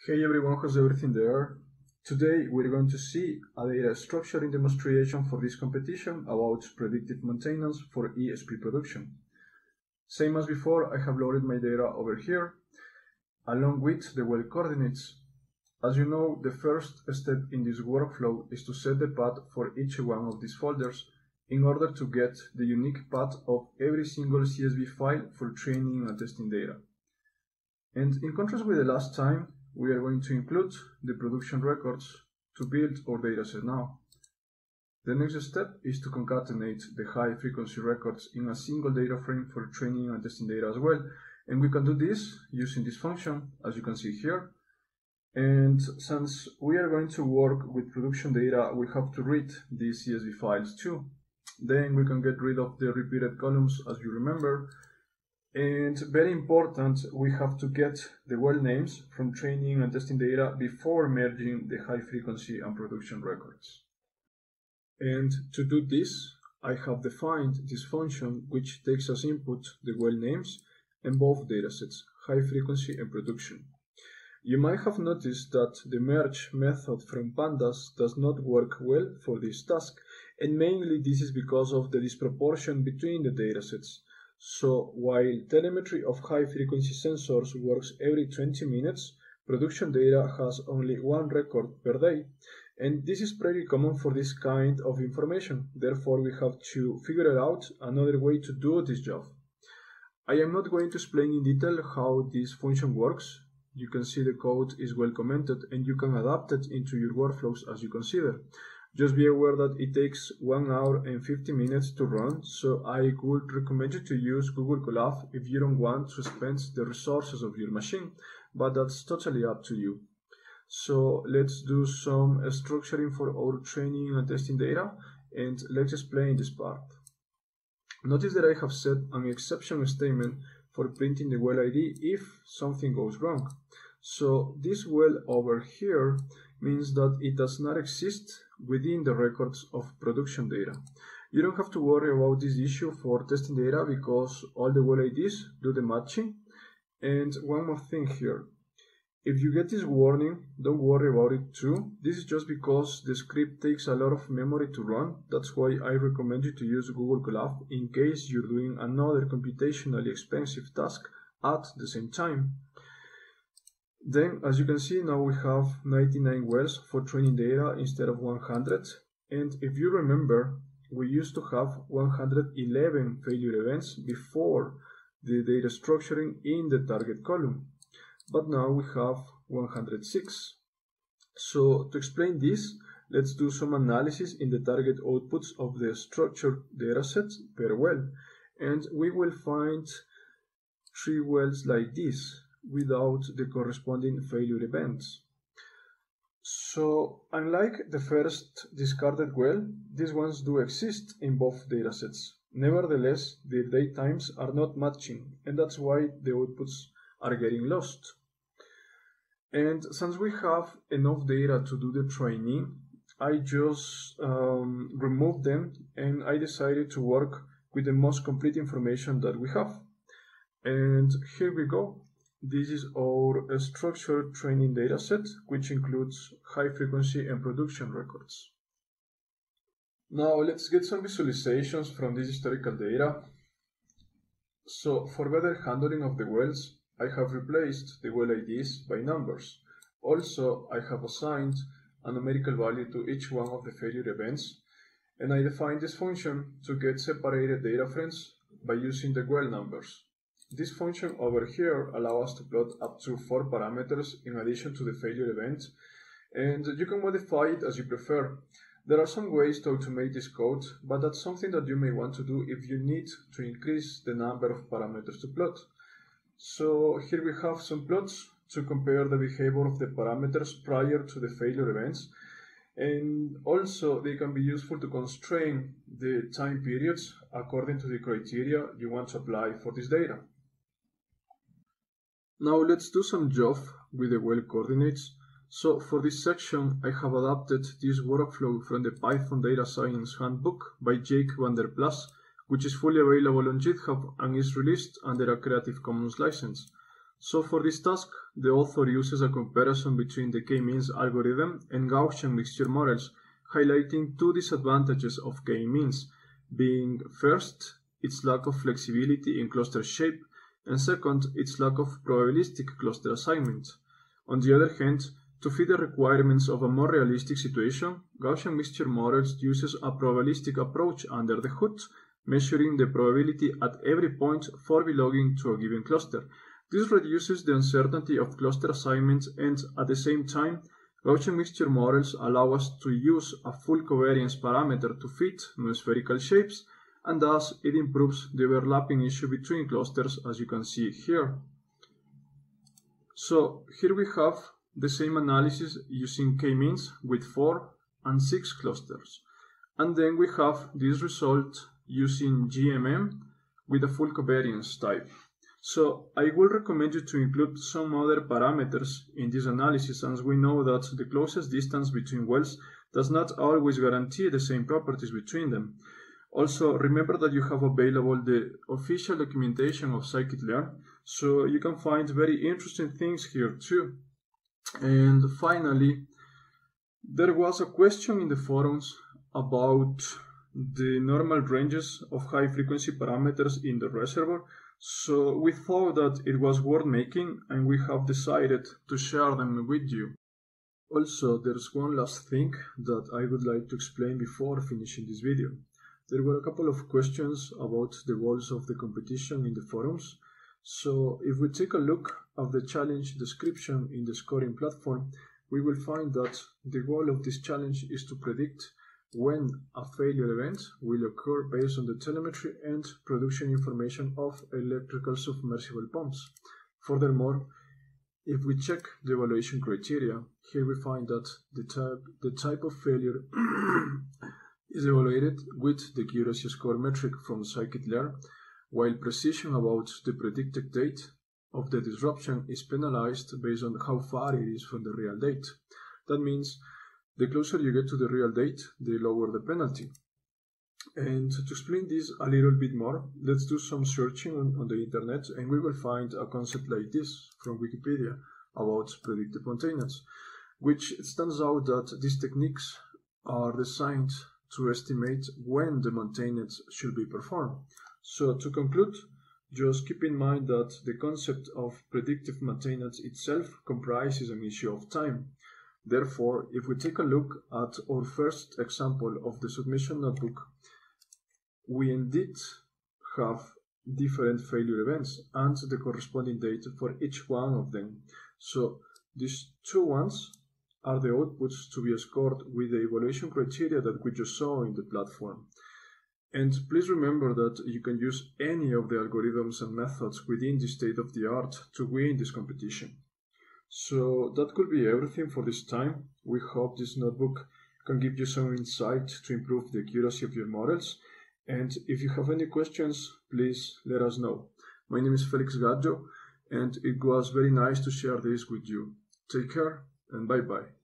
Hey everyone, how's everything there? Today we're going to see a data structuring demonstration for this competition about predictive maintenance for ESP production. Same as before, I have loaded my data over here, along with the well coordinates. As you know, the first step in this workflow is to set the path for each one of these folders in order to get the unique path of every single CSV file for training and testing data. And in contrast with the last time, we are going to include the production records to build our dataset now. The next step is to concatenate the high frequency records in a single data frame for training and testing data as well. And we can do this using this function, as you can see here. And since we are going to work with production data, we have to read these CSV files too. Then we can get rid of the repeated columns, as you remember. And very important, we have to get the well names from training and testing data before merging the high frequency and production records. And to do this, I have defined this function which takes as input the well names and both datasets, high frequency and production. You might have noticed that the merge method from pandas does not work well for this task, and mainly this is because of the disproportion between the datasets. So while telemetry of high-frequency sensors works every 20 minutes, production data has only one record per day. And this is pretty common for this kind of information. Therefore, we have to figure out another way to do this job. I am not going to explain in detail how this function works. You can see the code is well commented and you can adapt it into your workflows as you consider. Just be aware that it takes 1 hour and 50 minutes to run, so I would recommend you to use Google Colab if you don't want to spend the resources of your machine, but that's totally up to you. So let's do some structuring for our training and testing data, and let's explain this part. Notice that I have set an exception statement for printing the well ID if something goes wrong. So this well over here means that it does not exist within the records of production data. You don't have to worry about this issue for testing data because all the well IDs do the matching. And one more thing here. If you get this warning, don't worry about it too. This is just because the script takes a lot of memory to run. That's why I recommend you to use Google Colab in case you're doing another computationally expensive task at the same time. Then, as you can see, now we have 99 wells for training data instead of 100. And if you remember, we used to have 111 failure events before the data structuring in the target column. But now we have 106. So to explain this, let's do some analysis in the target outputs of the structured datasets per well. And we will find 3 wells like this, without the corresponding failure events. So unlike the first discarded well, these ones do exist in both datasets. Nevertheless, the date times are not matching, and that's why the outputs are getting lost. And since we have enough data to do the training, I just removed them and I decided to work with the most complete information that we have. And here we go. This is our structured training dataset, which includes high frequency and production records. Now let's get some visualizations from this historical data. So for better handling of the wells, I have replaced the well IDs by numbers. Also, I have assigned a numerical value to each one of the failure events, and I defined this function to get separated data frames by using the well numbers. This function over here allows us to plot up to 4 parameters in addition to the failure event, and you can modify it as you prefer. There are some ways to automate this code, but that's something that you may want to do if you need to increase the number of parameters to plot. So here we have some plots to compare the behavior of the parameters prior to the failure events, and also they can be useful to constrain the time periods according to the criteria you want to apply for this data. Now let's do some job with the well coordinates. So for this section, I have adapted this workflow from the Python Data Science Handbook by Jake van der Plas, which is fully available on GitHub and is released under a Creative Commons license. So for this task, the author uses a comparison between the k-means algorithm and Gaussian mixture models, highlighting two disadvantages of k-means, being first, its lack of flexibility in cluster shape, and second, its lack of probabilistic cluster assignment. On the other hand, to fit the requirements of a more realistic situation, Gaussian mixture models uses a probabilistic approach under the hood, measuring the probability at every point for belonging to a given cluster. This reduces the uncertainty of cluster assignments, and at the same time, Gaussian mixture models allow us to use a full covariance parameter to fit non-spherical shapes, and thus it improves the overlapping issue between clusters, as you can see here. So here we have the same analysis using k-means with 4 and 6 clusters. And then we have this result using GMM with a full covariance type. So I would recommend you to include some other parameters in this analysis, as we know that the closest distance between wells does not always guarantee the same properties between them. Also, remember that you have available the official documentation of scikit-learn, so you can find very interesting things here too. And finally, there was a question in the forums about the normal ranges of high frequency parameters in the reservoir, so we thought that it was worth making, and we have decided to share them with you. Also, there's one last thing that I would like to explain before finishing this video. There were a couple of questions about the goals of the competition in the forums. So if we take a look at the challenge description in the scoring platform, we will find that the goal of this challenge is to predict when a failure event will occur based on the telemetry and production information of electrical submersible pumps. Furthermore, if we check the evaluation criteria, here we find that the type of failure is evaluated with the accuracy score metric from scikit-learn, while precision about the predicted date of the disruption is penalized based on how far it is from the real date. That means the closer you get to the real date, the lower the penalty. And to explain this a little bit more, let's do some searching on the internet, and we will find a concept like this from Wikipedia about predictive maintenance, which stands out that these techniques are designed to estimate when the maintenance should be performed. So to conclude, just keep in mind that the concept of predictive maintenance itself comprises an issue of time. Therefore, if we take a look at our first example of the submission notebook, we indeed have different failure events and the corresponding date for each one of them. So these two ones are the outputs to be scored with the evaluation criteria that we just saw in the platform. And please remember that you can use any of the algorithms and methods within the state-of-the-art to win this competition. So that could be everything for this time. We hope this notebook can give you some insight to improve the accuracy of your models. And if you have any questions, please let us know. My name is Felix Gallo, and it was very nice to share this with you. Take care and bye-bye.